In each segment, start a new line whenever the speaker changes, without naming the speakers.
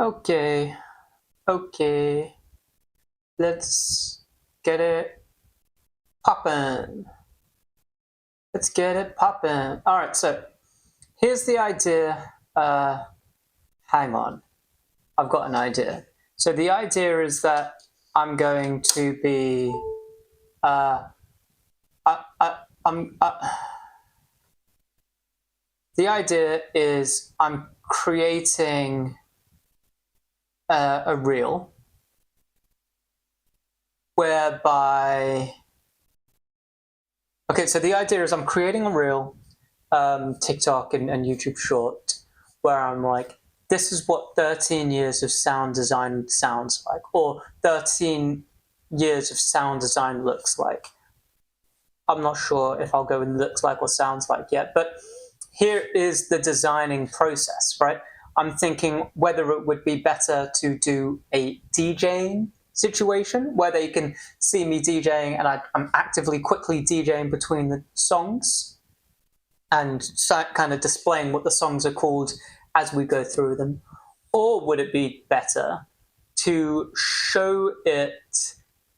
Okay, okay. Let's get it poppin'. Let's get it poppin'. All right, so here's the idea. Hang on, I've got an idea. So the idea is that I'm going to be, uh, the idea is I'm creating a reel whereby, okay, so the idea is I'm creating a reel, TikTok and YouTube short, where I'm like, this is what 13 years of sound design sounds like, or 13 years of sound design looks like. I'm not sure if I'll go with looks like or sounds like yet, but here is the designing process, right? I'm thinking whether it would be better to do a DJing situation where they can see me DJing and I'm actively quickly DJing between the songs and kind of displaying what the songs are called as we go through them. Or would it be better to show it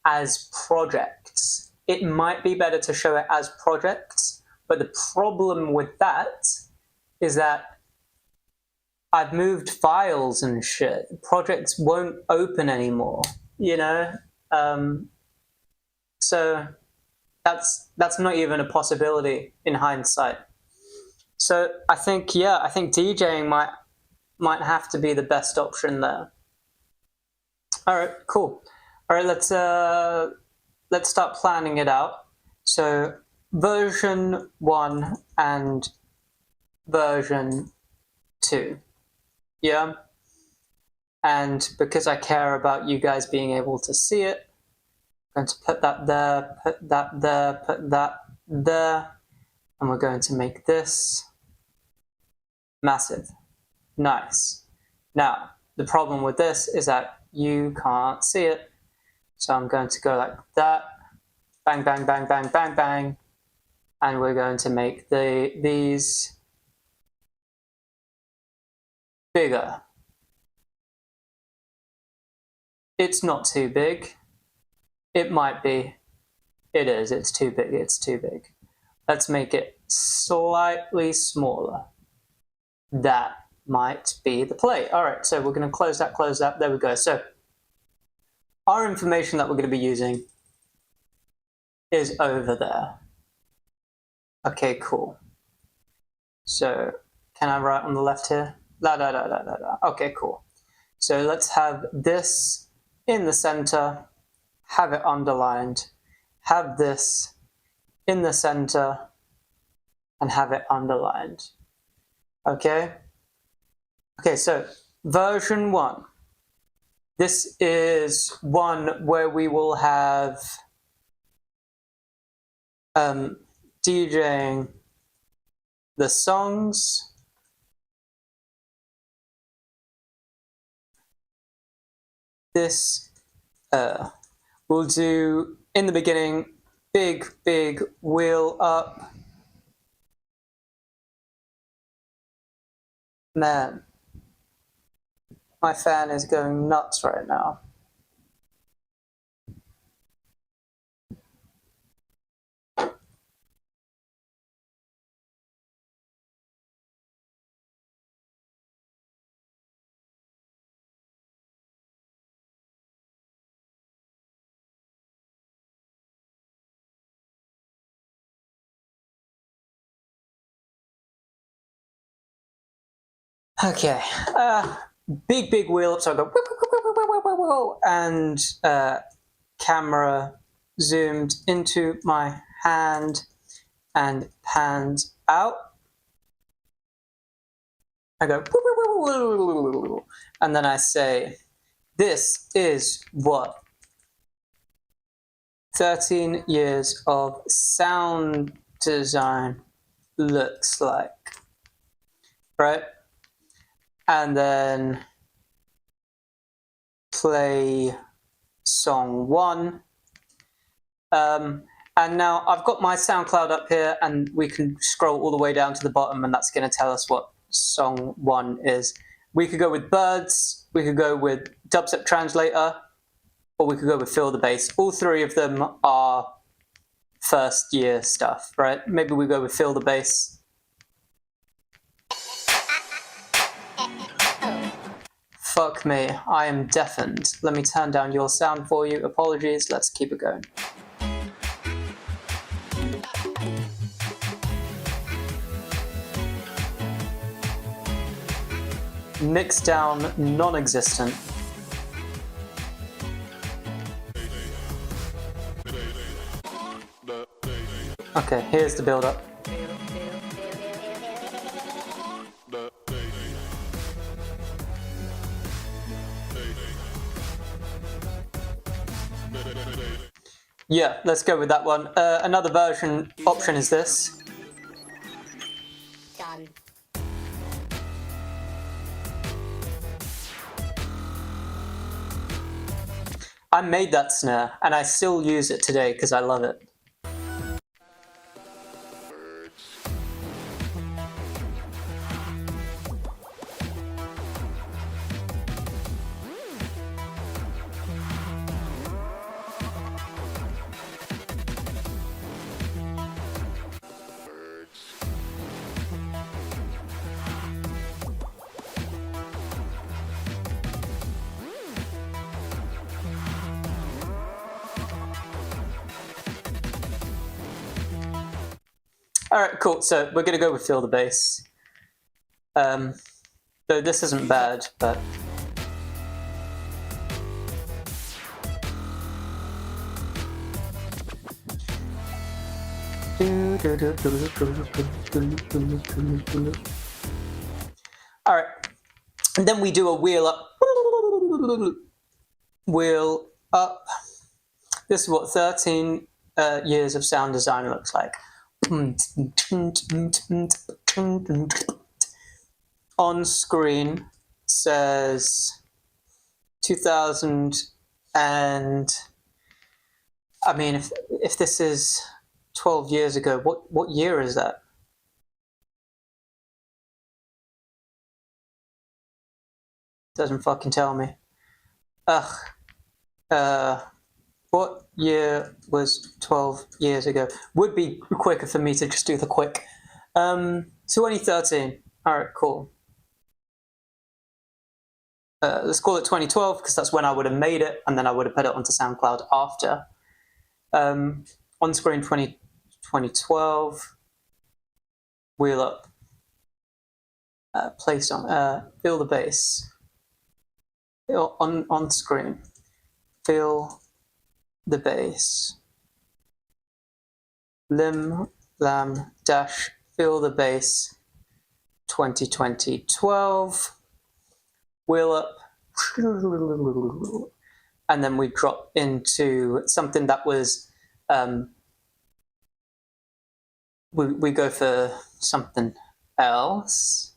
as projects? It might be better to show it as projects, but the problem with that is that I've moved files and shit. Projects won't open anymore, you know? So that's not even a possibility in hindsight. So I think DJing might have to be the best option there. All right, cool. All right, let's start planning it out. So version 1 and version 2. Yeah. And because I care about you guys being able to see it, I'm going to put that there, put that there, put that there, and we're going to make this massive. Nice. Now, the problem with this is that you can't see it. So I'm going to go like that, bang, bang, bang, bang, bang, bang, and we're going to make these bigger. It's not too big. It might be. It is. It's too big. It's too big. Let's make it slightly smaller. That might be the play. All right, so we're going to close that, close that. There we go. So our information that we're going to be using is over there. Okay, cool. So can I write on the left here? La, la, la, la, la, la. Okay, cool. So let's have this in the center, have it underlined, have this in the center, and have it underlined. Okay? Okay, so version 1. This is one where we will have DJing the songs. This we'll do in the beginning, big wheel up. Man, my fan is going nuts right now. Okay, big wheel, so I go and camera zoomed into my hand and pans out. I go, and then I say, this is what 13 years of sound design looks like, right? And then play song 1. And now I've got my SoundCloud up here, and we can scroll all the way down to the bottom, and that's going to tell us what song 1 is. We could go with birds, we could go with Dubstep Translator, or we could go with Fill the Bass. All three of them are first year stuff, right? Maybe we go with Fill the Bass. Fuck me, I am deafened. Let me turn down your sound for you. Apologies, let's keep it going. Mix down non-existent. Okay, here's the build-up. Yeah, let's go with that one. Another version option is this.
Done.
I made that snare, and I still use it today because I love it. Alright, cool. So we're going to go with Fill the Bass. Though this isn't bad, but... Alright. And then we do a wheel up. Wheel up. This is what 13 years of sound design looks like. On screen says 2000 and I mean if this is 12 years ago, what year is that? Doesn't fucking tell me. What year was 12 years ago? Would be quicker for me to just do the quick. 2013. Alright, cool. Let's call it 2012 because that's when I would have made it and then I would have put it onto SoundCloud after. On screen 2012. Wheel up. Place on. Fill the bass. On screen. Fill the bass. Lim lam dash fill the bass 2012. Wheel up. And then we drop into something that was we go for something else.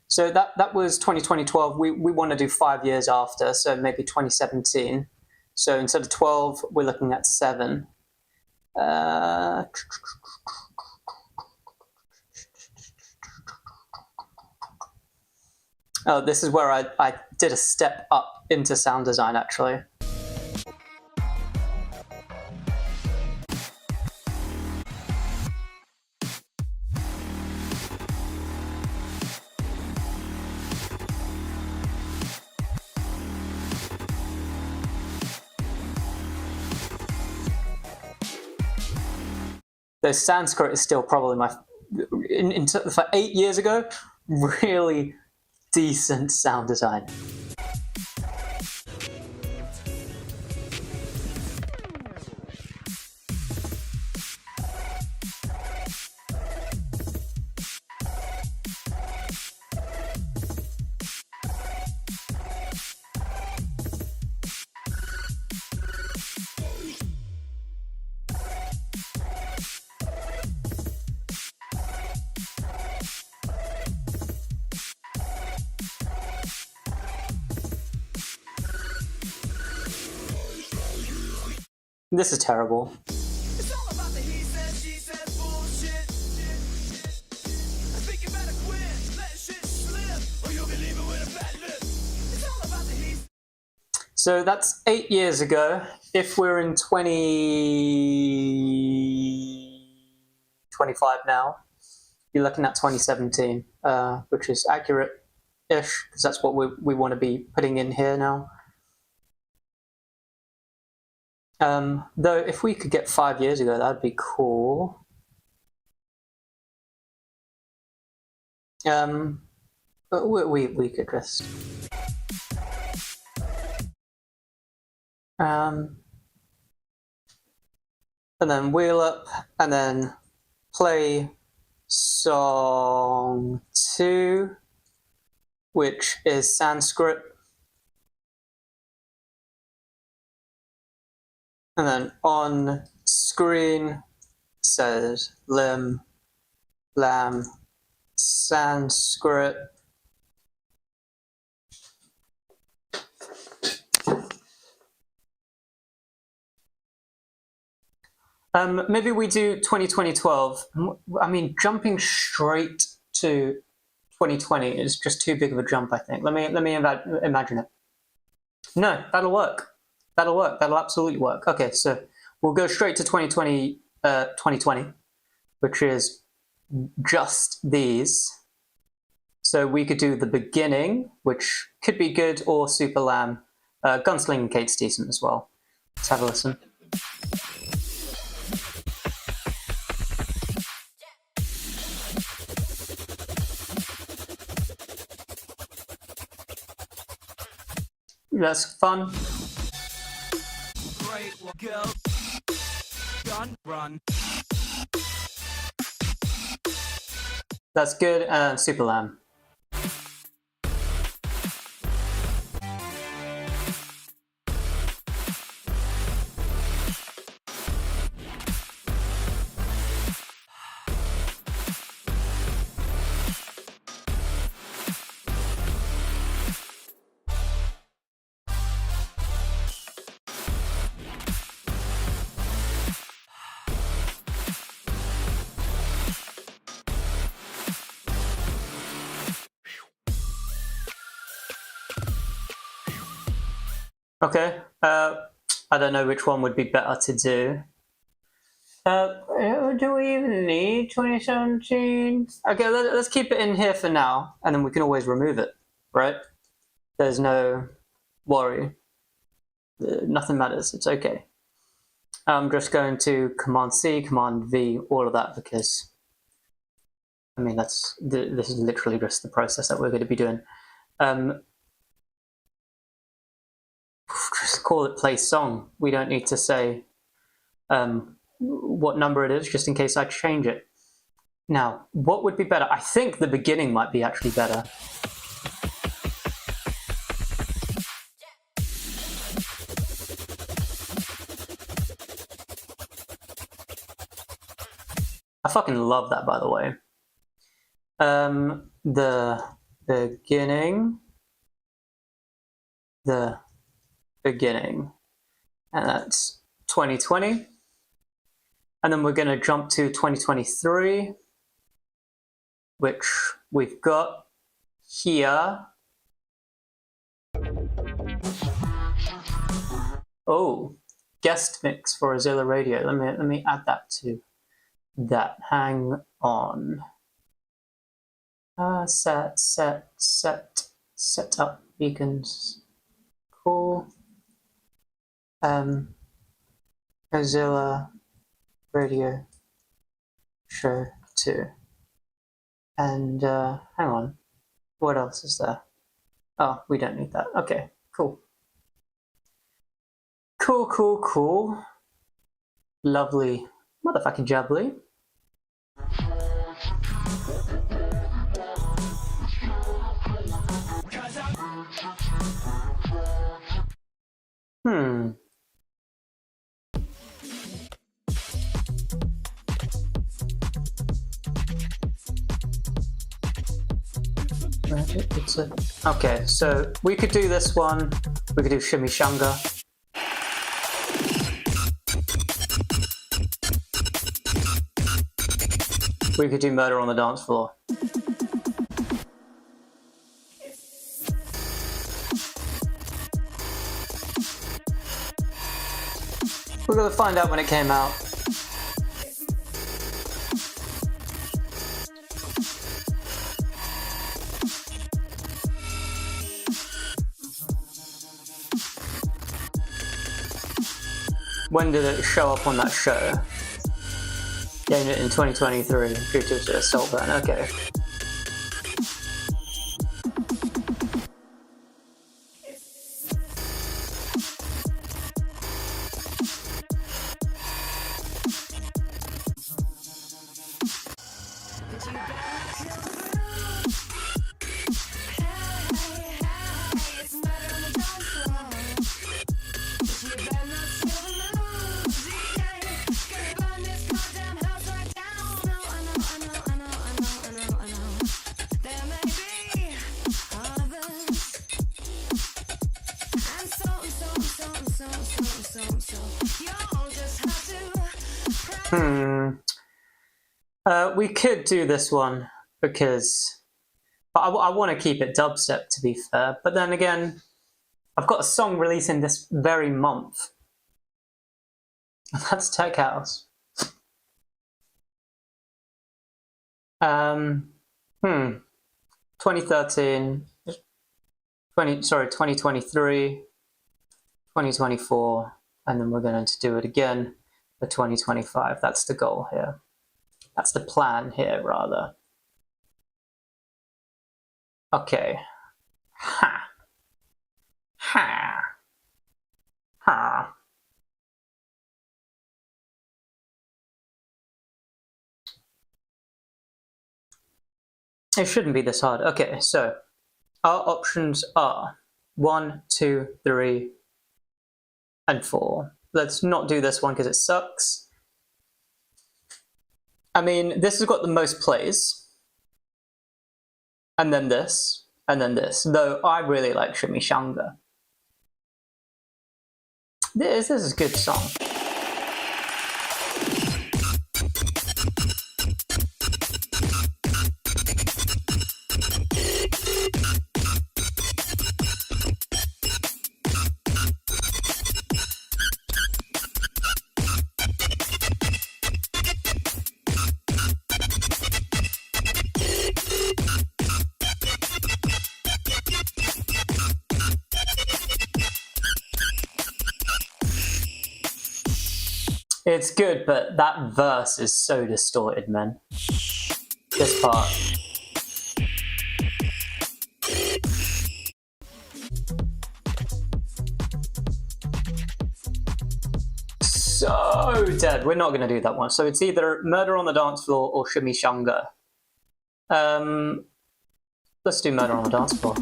So that was 2012. We want to do 5 years after, so maybe 2017. So instead of 12, we're looking at 7. Oh, this is where I did a step up into sound design, actually. Though Sanskrit is still probably my, for 8 years ago, really decent sound design. This is terrible. So that's 8 years ago. If we're in 2025 now, you're looking at 2017, which is accurate-ish, because that's what we want to be putting in here now. Though, if we could get 5 years ago, that'd be cool. But we could just... and then wheel up, and then play song 2, which is Sanskrit. And then on screen says lim, lam, Sanskrit. Maybe we do 2012. I mean, jumping straight to 2020 is just too big of a jump, I think. Let me imagine it. No, that'll work. That'll work. That'll absolutely work. Okay, so we'll go straight to 2020, which is just these. So we could do the beginning, which could be good, or Super Lamb. Gunsling Kate's decent as well. Let's have a listen. That's fun. That's good, and Super Lamb. Okay, I don't know which one would be better to do. Do we even need 2017? Okay, let's keep it in here for now, and then we can always remove it, right? There's no worry. Nothing matters, it's okay. I'm just going to Command-C, Command-V, all of that, because, I mean, this is literally just the process that we're going to be doing. Just call it play song. We don't need to say what number it is, just in case I change it. Now, what would be better? I think the beginning might be actually better. I fucking love that, by the way. The beginning. The beginning. And that's 2020. And then we're going to jump to 2023, which we've got here. Oh, guest mix for Azilla Radio. Let me add that to that. Hang on. Set up beacons. Cool. Azilla Radio Show 2. And hang on. What else is there? Oh, we don't need that. Okay, cool. Cool. Lovely. Motherfucking jubbly. Okay, so we could do this one. We could do Shimmy Shanga. We could do Murder on the Dance Floor. We're gonna find out when it came out. When did it show up on that show? Gained it in 2023 due to a salt burn. Okay. We could do this one because I want to keep it dubstep, to be fair. But then again, I've got a song releasing this very month. That's Tech House. 2013, 2023, 2024, and then we're going to do it again for 2025. That's the goal here. That's the plan here, rather. Okay. Ha. Ha. Ha. It shouldn't be this hard. Okay, so our options are 1, 2, 3, and 4. Let's not do this one because it sucks. I mean, this has got the most plays. And then this. And then this. Though I really like Shimmy Shanga. This is a good song. It's good, but that verse is so distorted, man. This part. So dead. We're not going to do that one. So it's either Murder on the Dance Floor or Shimmy Shanga. Let's do Murder on the Dance Floor.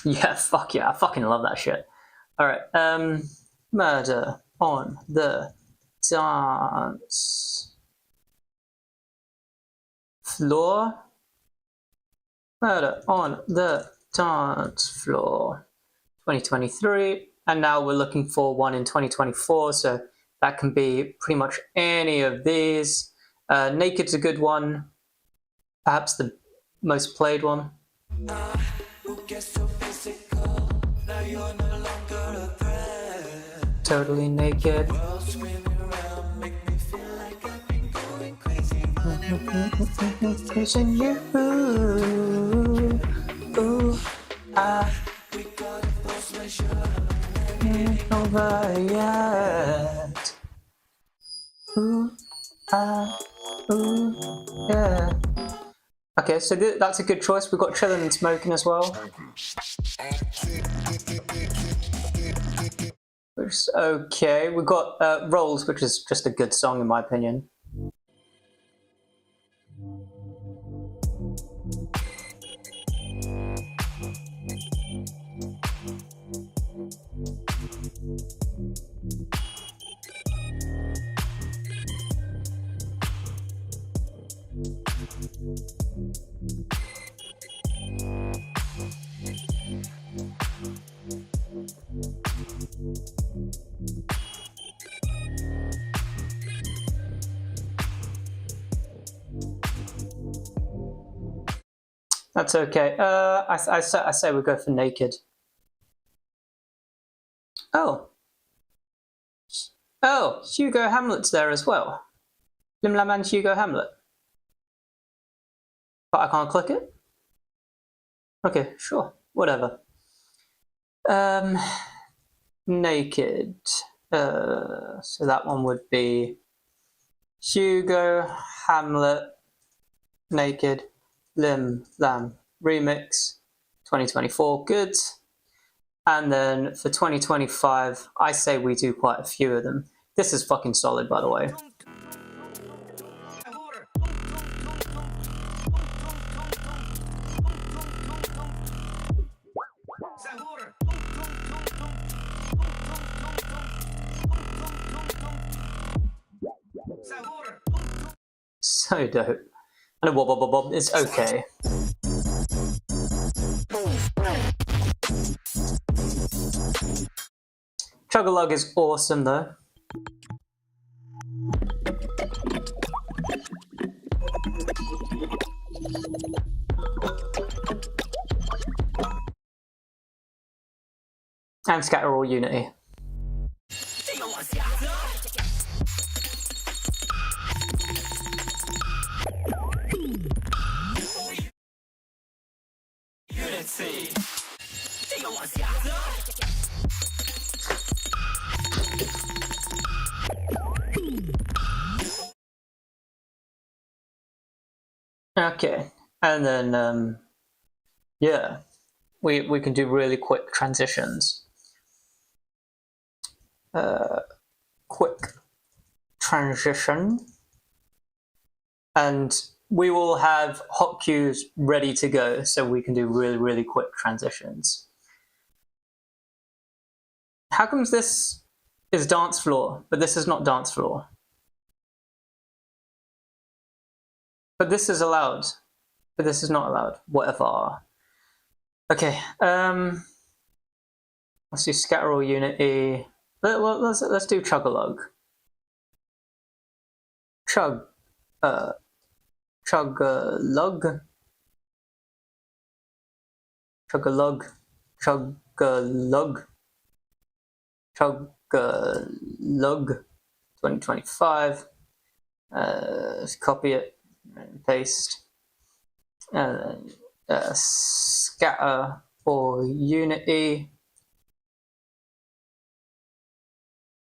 Yeah, fuck yeah, I fucking love that shit. Alright, Murder on the Dance Floor. Murder on the Dance Floor. 2023, and now we're looking for one in 2024, so that can be pretty much any of these. Naked's a good one, perhaps the most played one. Totally naked. Chasing you. Ooh, ain't over yet. Ooh, ooh, yeah. Okay, so that's a good choice. We've got Chillin' and Smoking as well. Which is okay. We've got Rolls, which is just a good song in my opinion. That's okay. I say we go for naked. Oh. Oh, Hugo Hamlet's there as well. Lim Lam and Hugo Hamlet. But I can't click it? Okay, sure. Whatever. Naked. So that one would be Hugo Hamlet, naked, Lim Lam remix, 2024 good. And then for 2025, I say we do quite a few of them. This is fucking solid, by the way. So dope. And a wob wob wob wob is okay. Chug-a-lug is awesome though. And Scatter All Unity. Okay, and then yeah, we can do really quick transitions. Quick transition, and we will have hot cues ready to go, so we can do really quick transitions. How comes this is dance floor, but this is not dance floor? But this is allowed, but this is not allowed. Whatever. Okay. Let's do Scatter All Unity. Let's do Chug-a-lug. Chug-a-lug. Chug-a-lug. Chug-a-lug. Chug-a-lug. 2025. Let's copy it and paste. Scatter All Unity.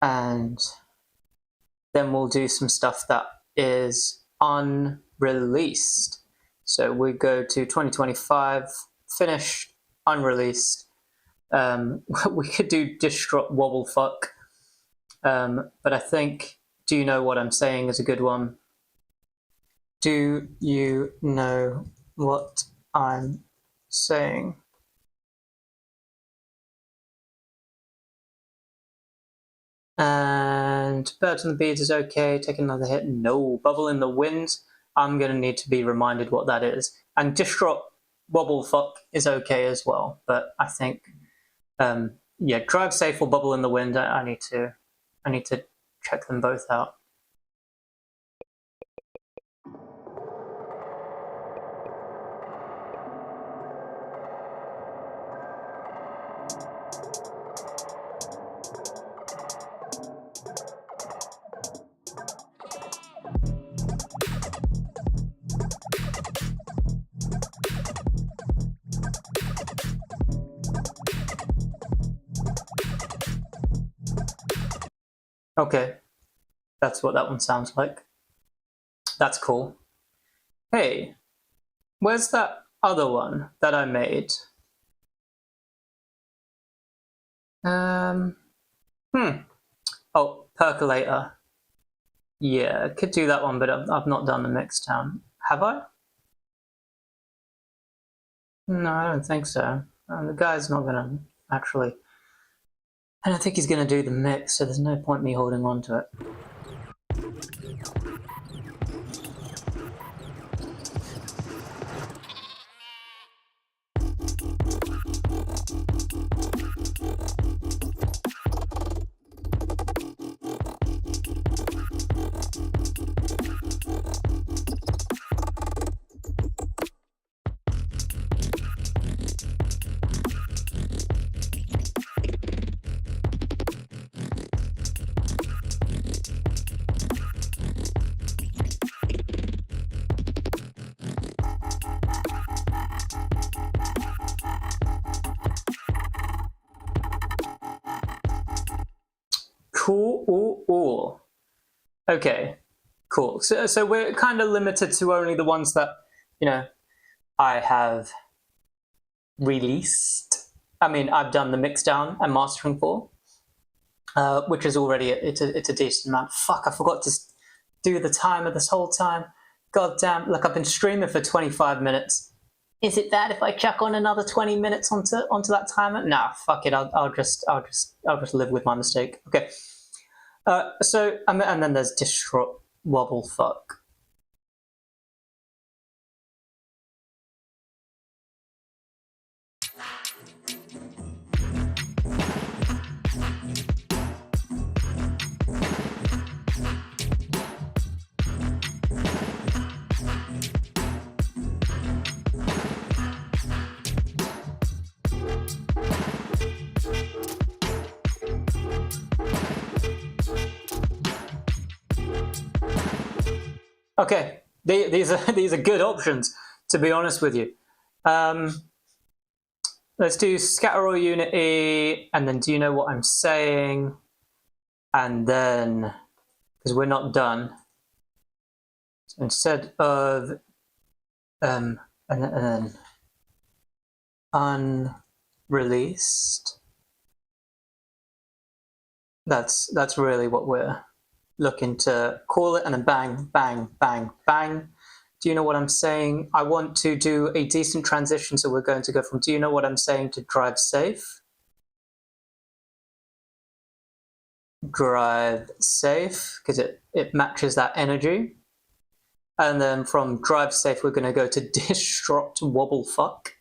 And then we'll do some stuff that is unreleased. So we go to 2025, finished, unreleased. We could do Distraught Wobble Fuck, but I think Do You Know What I'm Saying is a good one. Do you know what I'm saying? And Birds and the Bees is okay. Take another hit. No. Bubble in the Wind. I'm going to need to be reminded what that is. And Distraught Wobble Fuck is okay as well. But I think, yeah, Drive Safe or Bubble in the Wind. I need to check them both out. Okay, that's what that one sounds like. That's cool. Hey, where's that other one that I made? Oh, Percolator. Yeah, could do that one, but I've not done the Mixtown. Have I? No, I don't think so. The guy's not gonna actually... I don't think he's gonna do the mix, so there's no point me holding on to it. Cool. Okay, cool. So we're kind of limited to only the ones that, you know, I have released. I mean, I've done the mix down and mastering for, which is already it's a decent amount. Fuck, I forgot to do the timer this whole time. God damn! Look, I've been streaming for 25 minutes. Is it bad if I chuck on another 20 minutes onto that timer? Nah, fuck it. I'll just live with my mistake. Okay. So and then there's Distraught Wobble Fuck. Okay, these are good options, to be honest with you. Let's do Scatter or Unity, and then do you know what I'm saying? And then, because we're not done, so instead of and then unreleased, that's really what we're looking to call it, and then bang, bang, bang, bang. Do you know what I'm saying? I want to do a decent transition, so we're going to go from do you know what I'm saying to drive safe. Drive safe, because it matches that energy. And then from drive safe, we're going to go to Distraught Wobble Fuck.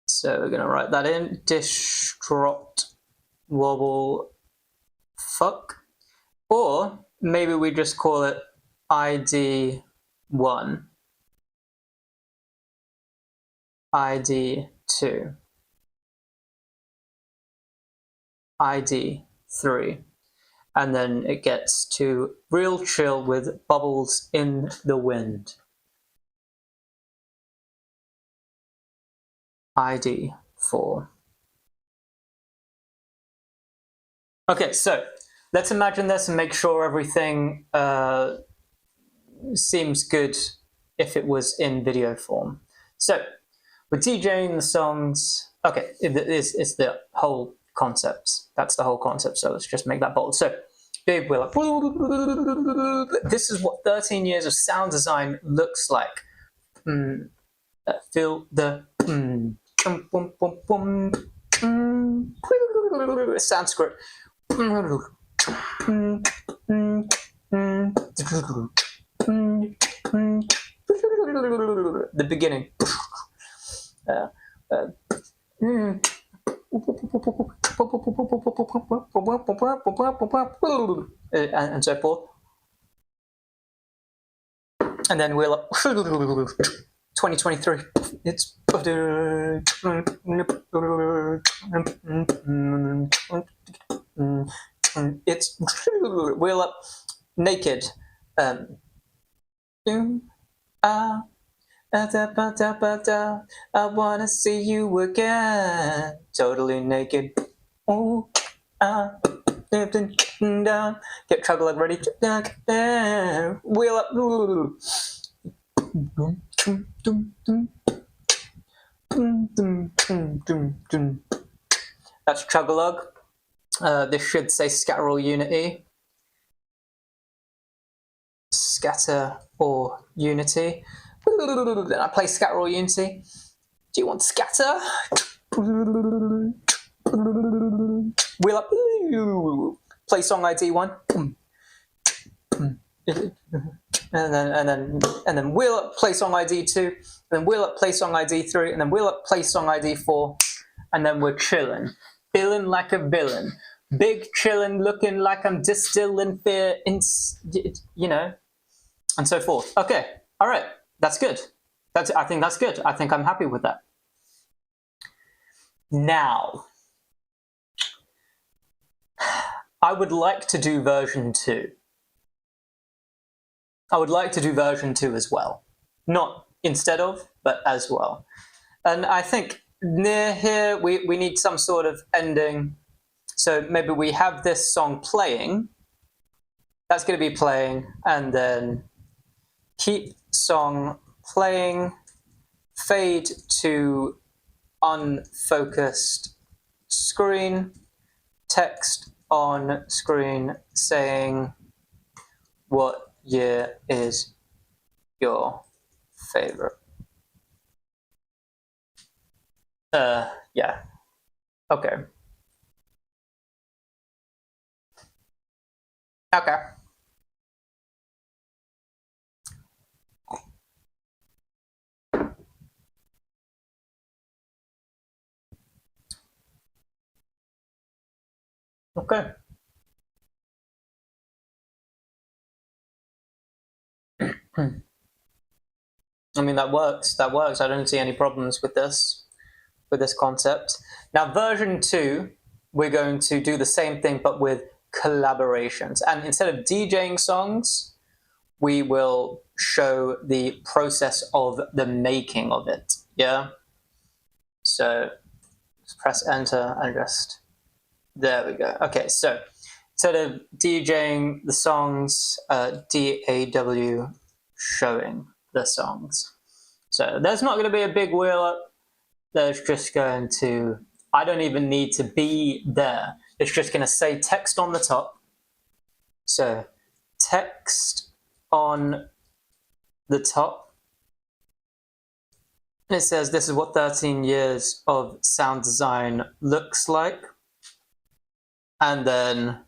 So we're going to write that in, Distraught Wobble Fuck. Or maybe we just call it ID1, ID2, ID3. And then it gets to real chill with bubbles in the wind. ID4. Okay, so let's imagine this and make sure everything seems good if it was in video form. So we're DJing the songs. Okay, it's the whole concept. That's the whole concept. So let's just make that bold. So Dave Wheeler. This is what 13 years of sound design looks like. Feel the Sanskrit. The beginning. And so forth. And then we'll 2023. It's Wheel Up Naked. I wanna see you again. Totally naked. Ooh, down. Get Chugga Lug ready. Wheel up. That's Chugga Lug. This should say Scatter or Unity. Scatter or Unity. Then I play Scatter or Unity. Do you want Scatter? Wheel up. Play song ID 1. And then wheel up, play song ID 2. And then wheel up, play song ID 3. And then wheel up, play song ID 4. And then we're chilling. Feeling like a villain. Big chilling, looking like I'm distilling fear, you know, and so forth. Okay, all right, that's good. I think that's good. I think I'm happy with that. Now, I would like to do version 2. I would like to do version 2 as well. Not instead of, but as well. And I think near here, we need some sort of ending. So maybe we have this song playing. That's going to be playing, and then keep song playing, fade to unfocused screen, text on screen saying, what year is your favorite? Yeah. Okay. Okay. Okay. I mean, that works. That works. I don't see any problems with this concept. Now, version 2, we're going to do the same thing, but with collaborations. And instead of DJing songs, we will show the process of the making of it. Yeah? So just press enter and just, there we go. Okay, so instead of DJing the songs, DAW showing the songs. So there's not going to be a big wheel up. There's just going to, I don't even need to be there. It's just going to say text on the top. So text on the top. It says this is what 13 years of sound design looks like. And then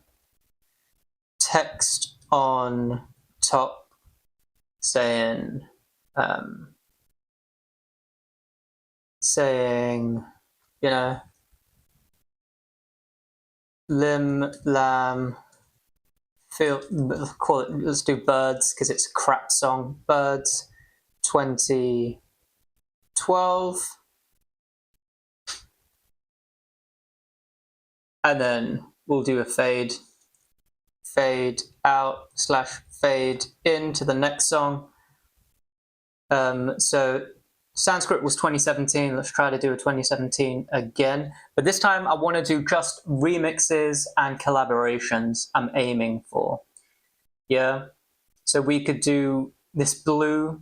text on top saying, you know, lim, lam, feel, call it, let's do Birds because it's a crap song. Birds 2012. And then we'll do a fade out / fade into the next song. So Sanskrit was 2017. Let's try to do a 2017 again. But this time I want to do just remixes and collaborations I'm aiming for. Yeah. So we could do this blue.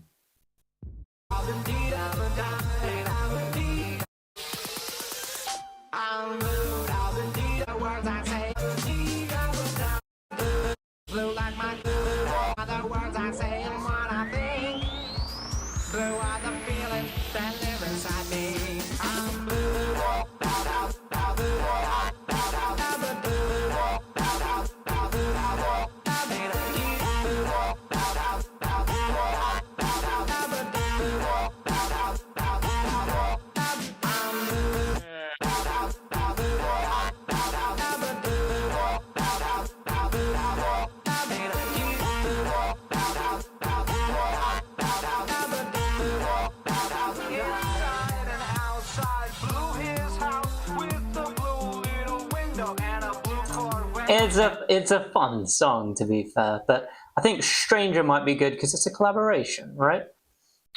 It's a fun song, to be fair, but I think Stranger might be good because it's a collaboration, right?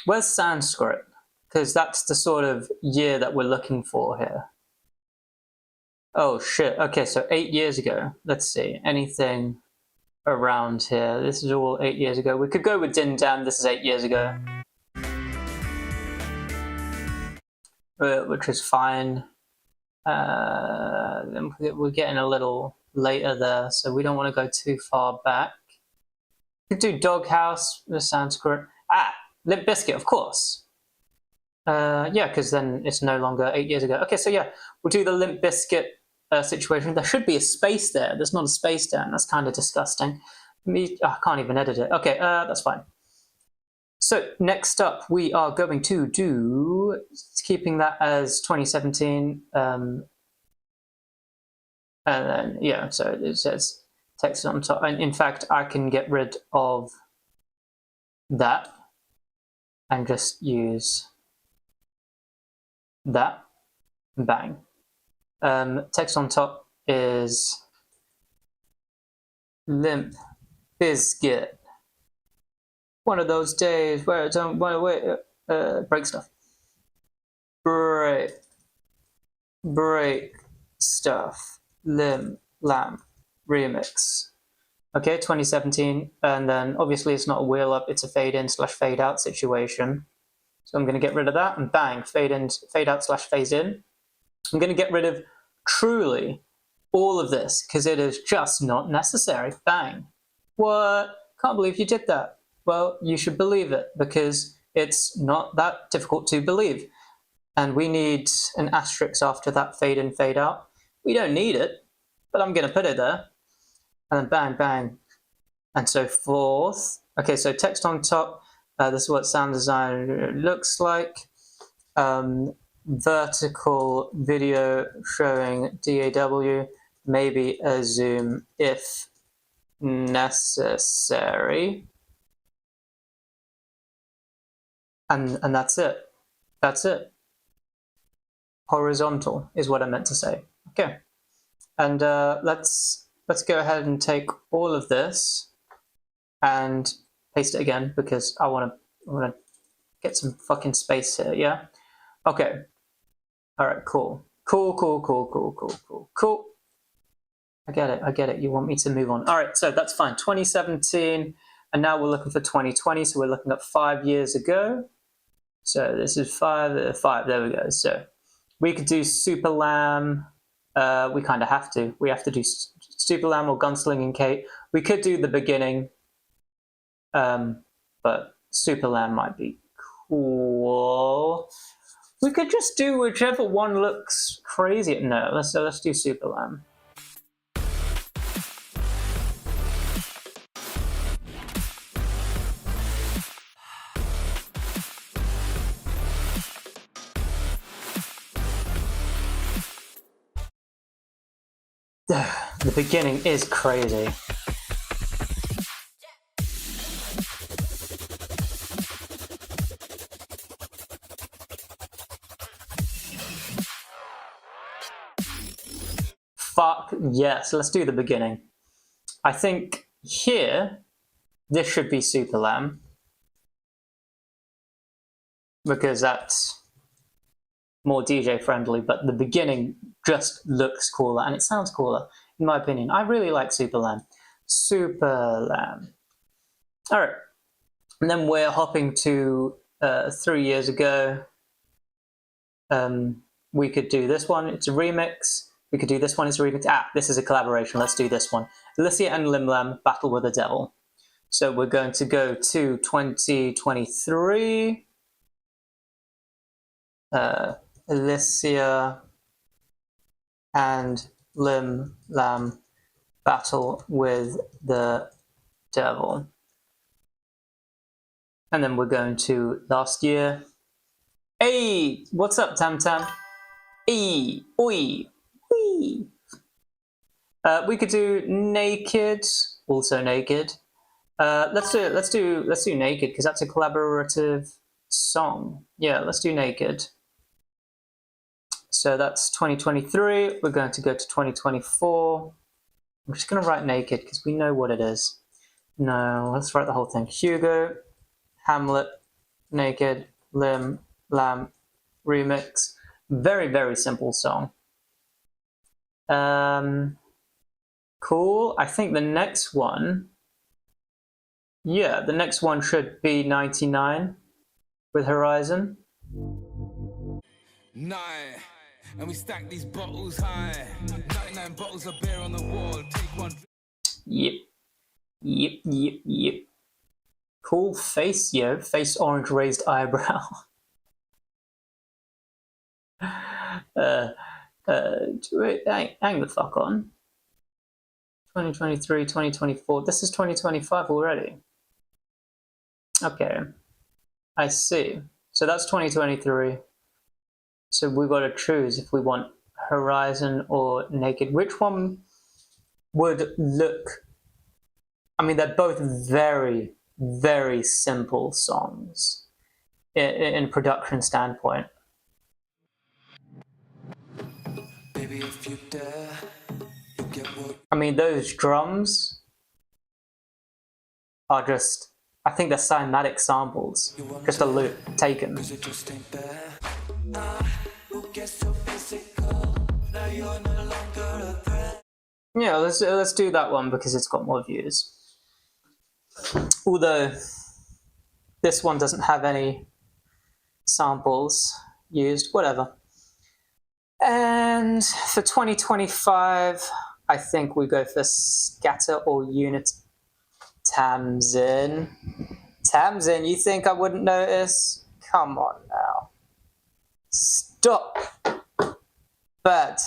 Where's Sanskrit? Because that's the sort of year that we're looking for here. Oh shit, okay, so 8 years ago. Let's see, anything around here. This is all 8 years ago. We could go with Din Dan, this is 8 years ago. Which is fine. We're getting a little later there, so we don't want to go too far back. We could do Doghouse with Sanskrit. Limp Bizkit, of course. Yeah, because then it's no longer 8 years ago. Okay, so yeah, we'll do the Limp Bizkit situation. There should be a space there. There's not a space there, and that's kind of disgusting. I can't even edit it. Okay, that's fine. So next up, we are going to do, keeping that as 2017, and then, yeah, so it says text on top. And in fact, I can get rid of that and just use that. Bang. Text on top is Limp Bizkit. One of those days where I don't want to break stuff. Break stuff. Lim Lam remix. Okay, 2017, and then obviously it's not a wheel up, it's a fade in / fade out situation. So I'm going to get rid of that, and bang, fade in, fade out / phase in. I'm going to get rid of truly all of this because it is just not necessary. Bang. What? Can't believe you did that. Well, you should believe it because it's not that difficult to believe. And we need an asterisk after that fade in, fade out. We don't need it, but I'm going to put it there. And then bang, bang, and so forth. Okay, so text on top. This is what sound design looks like. Vertical video showing DAW, maybe a zoom if necessary. And that's it. That's it. Horizontal is what I meant to say. Okay, and let's go ahead and take all of this and paste it again because I want to get some fucking space here. Yeah. Okay. All right. Cool. Cool. I get it. I get it. You want me to move on. All right. So that's fine. 2017, and now we're looking for 2020. So we're looking at 5 years ago. So this is five. There we go. So we could do Super Lamb. We kind of have to. We have to do Super Lamb or Gunslinging Kate. We could do the beginning, but Super Lamb might be cool. We could just do whichever one looks crazy. No, let's do Super Lamb. The beginning is crazy. Fuck yes, let's do the beginning. I think here, this should be Super Lamb. Because that's more DJ friendly, but the beginning just looks cooler and it sounds cooler, in my opinion. I really like Super Lamb. Super Lamb. All right. And then we're hopping to 3 years ago. We could do this one. It's a remix. We could do this one. It's a remix. This is a collaboration. Let's do this one. Alicia and Lim Lam Battle with the Devil. So we're going to go to 2023. Alicia and Lim Lam Battle with the Devil. And then we're going to last year. Hey, what's up, Tam Tam? Hey, oi, wee. We could do Naked, also Naked. Let's do Naked because that's a collaborative song. Yeah, let's do Naked. So that's 2023. We're going to go to 2024. I'm just going to write Naked because we know what it is. No, let's write the whole thing. Hugo, Hamlet, Naked, Lim Lam remix. Very, very simple song. Cool. I think the next one, yeah, the next one should be 99 with Horizon.
9, and we stack these bottles high. 99 bottles of beer on the wall. Take one.
Yep. Cool face, yo. Face orange raised eyebrow. Hang the fuck on. 2023, 2024. This is 2025 already. Okay. I see. So that's 2023. So we've got to choose if we want Horizon or Naked. Which one would look... I mean, they're both very, very simple songs in a production standpoint.
Baby, if you dare, you get what...
I mean, those drums are just... I think they're cinematic samples. Just a loop taken.
It just ain't there. Who gets so physical? Now you're no longer a threat.
Yeah, let's do that one because it's got more views. Although this one doesn't have any samples used, whatever. And for 2025, I think we go for Scatter or Unit Tamsin. Tamsin, you think I wouldn't notice? Come on now. Stop. Bad.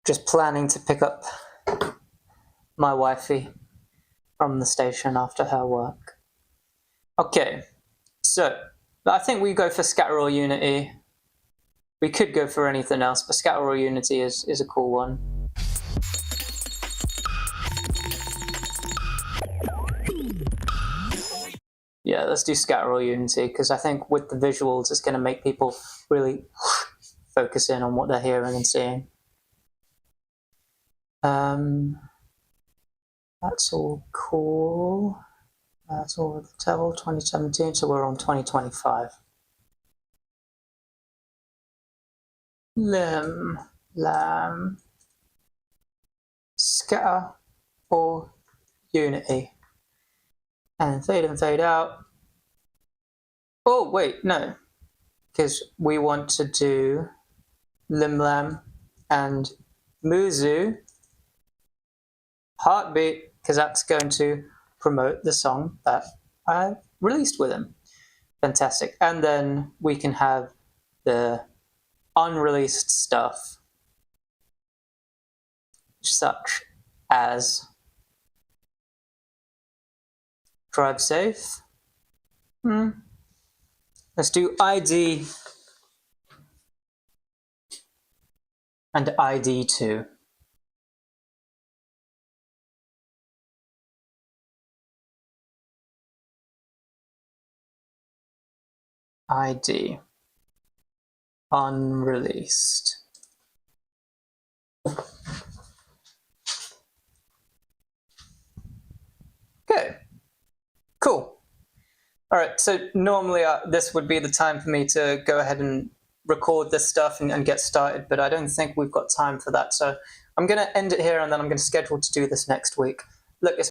Just planning to pick up my wifey from the station after her work. Okay, so I think we go for Scatter or Unity. We could go for anything else, but Scatter or Unity is a cool one. Yeah, let's do Scatter or Unity, because I think with the visuals, it's going to make people really focus in on what they're hearing and seeing. That's all cool. That's all with the table, 2017, so we're on 2025. Lamb, Scatter or Unity. And fade out. Oh, wait, no. Because we want to do Lam and Muzu Heartbeat, because that's going to promote the song that I released with him. Fantastic. And then we can have the unreleased stuff, such as Drive Safe. Let's do ID and ID2. ID unreleased. Okay, cool. All right, so normally this would be the time for me to go ahead and record this stuff and get started, but I don't think we've got time for that. So I'm going to end it here, and then I'm going to schedule to do this next week. Look, it's